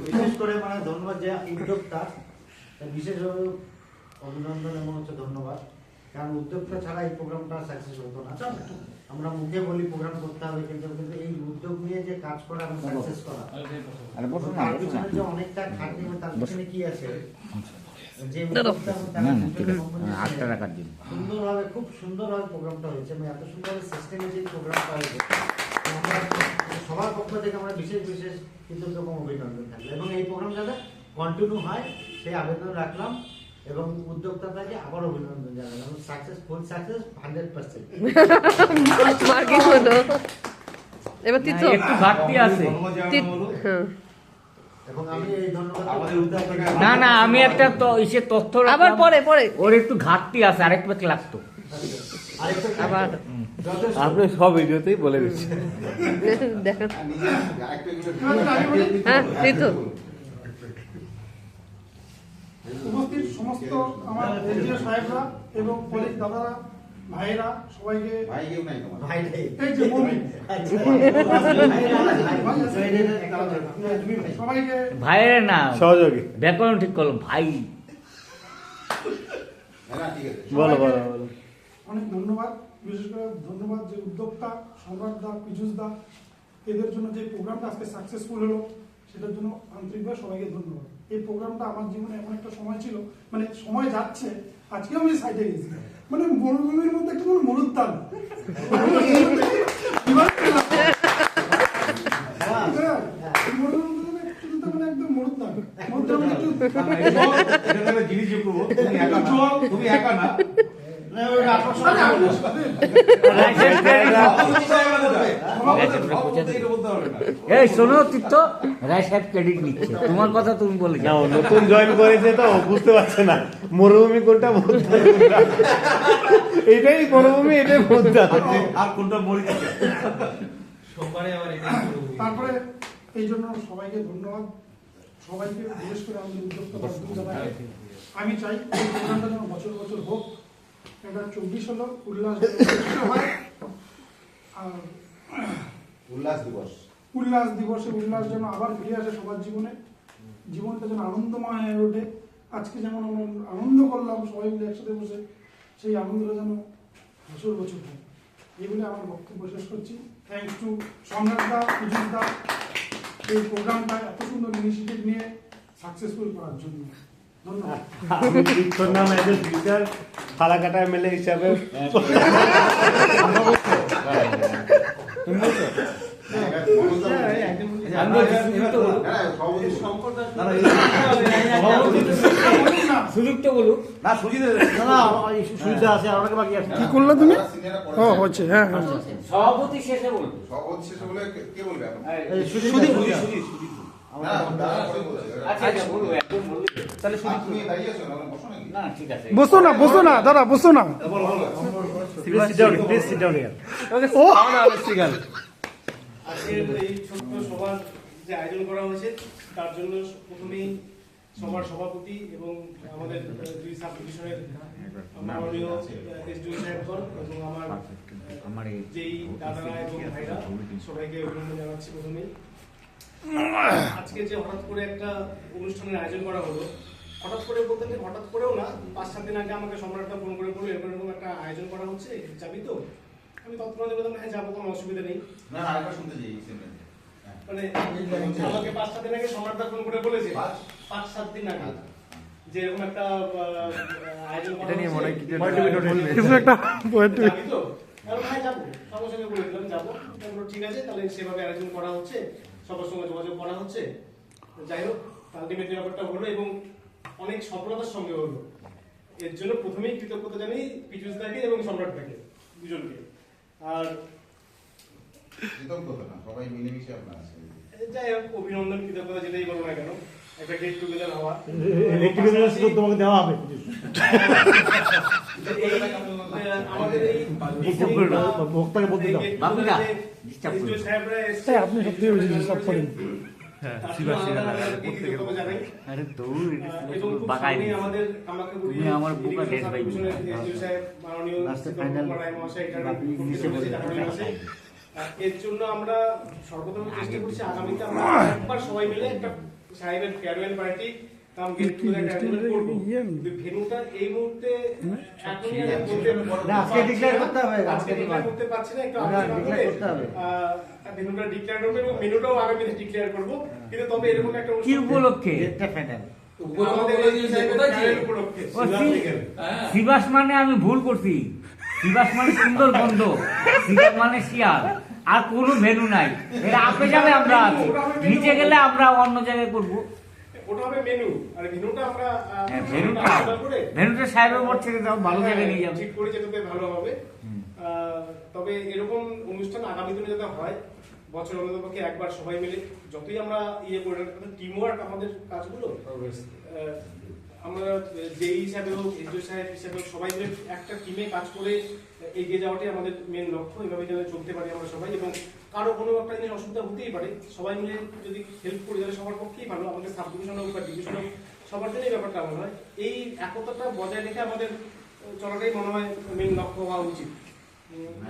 বিশেষ করে মানে ধন্যবাদ যে উদ্যোক্তা, বিশেষভাবে অভিনন্দন এবং হচ্ছে ধন্যবাদ। কারণ উদ্যোক্তা ছাড়া এই প্রোগ্রামটা সাকসেস হতো না। আমরা মুখে বলি প্রোগ্রাম করতে হবে, কিন্তু এই উদ্যোগ নিয়ে যে কাজ করা এবং সাকসেস করা, তার পিছনে যে অনেকটা খাটনি, তার পিছনে কি আছে, যে সুন্দরভাবে, খুব সুন্দরভাবে প্রোগ্রামটা হয়েছে। আমি এত সুন্দরভাবে সিস্টেমেটিক প্রোগ্রামটা হয়েছে, আমরা সবার পক্ষ থেকে আমরা বিশেষ বিশেষ কৃতজ্ঞ অভিনন্দন থাকবে এবং এই প্রোগ্রাম যাতে কন্টিনিউ হয় সেই আবেদন রাখলাম এবং উদ্যোক্তাকে আবার অভিনন্দন জানালাম। Successful, success 100%। মার্কিং হলো এবার তিতো একটু ঘাটতি আছে। এবং আমি এই ধন্যবাদ না না, আমি একটা তো ইসে তথ্য আবার পরে পরে ওর একটু ঘাটতি আছে, আরেকটু একটু লাগতো। আবার আপনি সব ভিডিওতেই বলে দিচ্ছেন। দেখেন হ্যাঁ তিতো উপস্থিত সমস্ত আমার এনজিও সাহেবরা এবং কলিগ দাদারা, ভাইরা, সবাইকে এই যে মমিন সবাইকে ভাইয়ের না সহযোগী ব্যাকরণ ঠিক করলো ভাই। বলো বলো বলো। অনেক ধন্যবাদ। বিশেষ করে ধন্যবাদ যে উদ্যোক্তা সম্রাট দা, পীযুষ দা, এদের জন্য যে প্রোগ্রামটা আজকে সাকসেসফুল হলো সেটার জন্য আন্তরিকভাবে সবাইকে ধন্যবাদ। এই প্রোগ্রামটা আমার জীবনে এমন একটা সময় ছিল, মানে সময় যাচ্ছে, আজকে আমি সাইডে গেছি, মানে মরুভূমির মধ্যে একটা কোনো মরুত্তান, মানে একদম মরুত্তান, তুমি একা না, এই শোনো তীর্থ, রায় সাহেব ক্রেডিট নিচ্ছে, তোমার কথা তুমি বলে না, ও নতুন জয়েন করেছে তো বুঝতে পারছে না মরুভূমি কোনটা, এইটাই মরুভূমি, এটাই আর কোনটা মরিচা। তারপরে এই জন্য সবাইকে ধন্যবাদ, সবাইকে বিশেষ করে আমাদের উদ্যোক্তা। আমি চাই এই প্রোগ্রামটা যেন বছর বছর হোক। এটা 24 হলো উল্লাস হয়, আর উল্লাস দিবস, উল্লাস দিবসে উল্লাস যেন আবার ফিরে আসে সবার জীবনে, জীবনটা যেন আনন্দময় হয়ে ওঠে। আজকে যেমন আমরা আনন্দ করলাম সবাই মিলে একসাথে বসে, সেই আনন্দটা যেন বছর বছর হয়। এই বলে আমার বক্তব্য শেষ করছি। থ্যাংকস টু সম্রাট দা, পীযুষ দা, এই প্রোগ্রামটা এত সুন্দর ইনিশিয়েটিভ নিয়ে সাকসেসফুল করার জন্য ধন্যবাদ। আমি তীর্থর নাম as a future Falakata MLA হিসাবে সুযোগ তো বলুক না সুজিত সুবিধা আছে, আপনাকে বাকি আছে। কি করলে তুমি? ও হচ্ছে, হ্যাঁ হ্যাঁ সভাপতি শেষে বলবো। সভাপতি শেষে বলে কে বলবে এখন? সুজিত না দাদা পরে বলছে। আচ্ছা আচ্ছা বলবো, একদম বলবো তাহলে আর সুযোগ। তুমি দাঁড়িয়ে আছো না, বসো নাকি? না ঠিক আছে, বসো না দাদা, বসো না। Please sit down here. ও আজকের এই ছোট্ট সভার যে আয়োজন করা হয়েছে তার জন্য প্রথমেই সবার সভাপতি এবং আমাদের দুই সাব ডিভিশনের মাননীয় এসডিও সাহেবগণ এবং আমার যেই দাদারা এবং ভাইরা, সবাইকে অভিনন্দন জানাচ্ছি। প্রথমেই আজকে যে হঠাৎ করে একটা অনুষ্ঠানের আয়োজন করা হলো, হঠাৎ করে বলতে হঠাৎ করেও না, 5-7 দিন আগে আমাকে সম্রাটটা ফোন করে বললো এরকম একটা আয়োজন করা হচ্ছে, যাবি তো? আমি তৎক্ষণাৎ বললাম হ্যাঁ যাবো, কোনো অসুবিধা নেই। না না আরেকবার শুনতে চাই মানে আমাকে 5-7 দিন আগে সম্রাটটা ফোন করে বলেছে, 5-7 দিন আগে, যে এরকম একটা আয়োজন করা হচ্ছে, যাবি তো? হ্যাঁ যাবো, সঙ্গে সঙ্গে বলে দিলাম যাবো। ঠিক আছে, তাহলে সেভাবে আয়োজন করা হচ্ছে, সবার সঙ্গে যোগাযোগ করা হচ্ছে। যাই হোক, আলটিমেটলি ব্যাপারটা হলো এবং অনেক সফলতার সঙ্গে হলো। এর জন্য প্রথমেই কৃতজ্ঞতা জানাই পীযুষ দাকে এবং সম্রাট দাকে, দুজনকে। আর কৃতজ্ঞতা না, সবাই মিলেমিশে আপনার আছে। যাই হোক, অভিনন্দন, কৃতজ্ঞতা যেটাই বলো না কেন, একটা গেট টুগেদার হওয়া, তোমাকে দেওয়া হবে। আমাদের এই বক্তাকে বলতে দাও। আপনি সব দিয়ে সব করেন। এর জন্য আমরা সর্বপ্রথম চেষ্টা করছি আগামীতে আমরা একবার সবাই মিলে একটা সাহেবের ফেয়ারওয়েল পার্টি কাম গেট টুগেদার করবো। কিন্তু ভেন্যুটা এই মুহূর্তে এখনই আর বলতে না, আজকে declare করতে হবে, আজকে আজকে declare করতে পারছি না, একটু না, আলোচনা declare করে করতে হবে। ভেন্যুটা ডিক্লেয়ার করবো এবং মেনুটাও আগামীতে ডিক্লেয়ার করবো। কিন্তু তবে এরকম একটা কি উপলক্ষে? ডেটটা ফাইনাল। আমাদের এই সাহেবের ফেয়ারওয়েল উপলক্ষে ও, শিবাস মানে আমি ভুল করছি। শিবাস মানে সুন্দর গন্ধ, শিবাস মানে শিয়াল, আর কোনো ভেনু নাই। এটা আপে যাবে, আমরা আছি, নিচে গেলে আমরা অন্য জায়গায় করবো। ওটা হবে মেনু, আর ভেন্যুটা আমরা হ্যাঁ, ভেনুটা আলোচনা করে ভেনুটা সাহেবের মোড় থেকে যাও, ভালো জায়গায় নিয়ে যাবে। ঠিক করে যেতে ভালো হবে। তবে এরকম অনুষ্ঠান আগামী দিনে যাতে হয়, বছর অন্ততপক্ষে একবার সবাই মিলে যতই আমরা ইয়ে করে টিম ওয়ার্ক আমাদের কাজগুলো আমরা যেই হিসাবে হোক, এনজিও সাহেব হিসাবে হোক, সবাই মিলে একটা টিমে কাজ করে এগিয়ে যাওয়াটাই আমাদের মেন লক্ষ্য। এভাবে যেন চলতে পারি আমরা সবাই, এবং কারো কোনো একটা জিনিস অসুবিধা হতেই পারে, সবাই মিলে যদি হেল্প করি তাহলে সবার পক্ষেই ভালো। আমাদের সাব ডিভিশন হোক বা ডিভিশন হোক, সবার জন্যই ব্যাপারটা মনে হয় এই একতাটা বজায় রেখে আমাদের চলাটাই মনে হয় মেন লক্ষ্য হওয়া উচিত।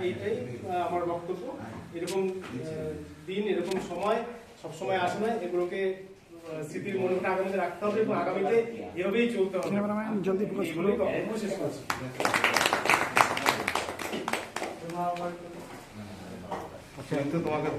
এইটাই আমার বক্তব্য। এরকম দিন, এরকম সময় সবসময় আসে না, এগুলোকে স্মৃতির মনটা আগামীতে রাখতে হবে এবং আগামীতে এভাবেই চলতে হবে। ক্যামেরাম্যান জলদি ফোকাস করো। এগুলোই বক্তব্য শেষ করছি। তোমাকে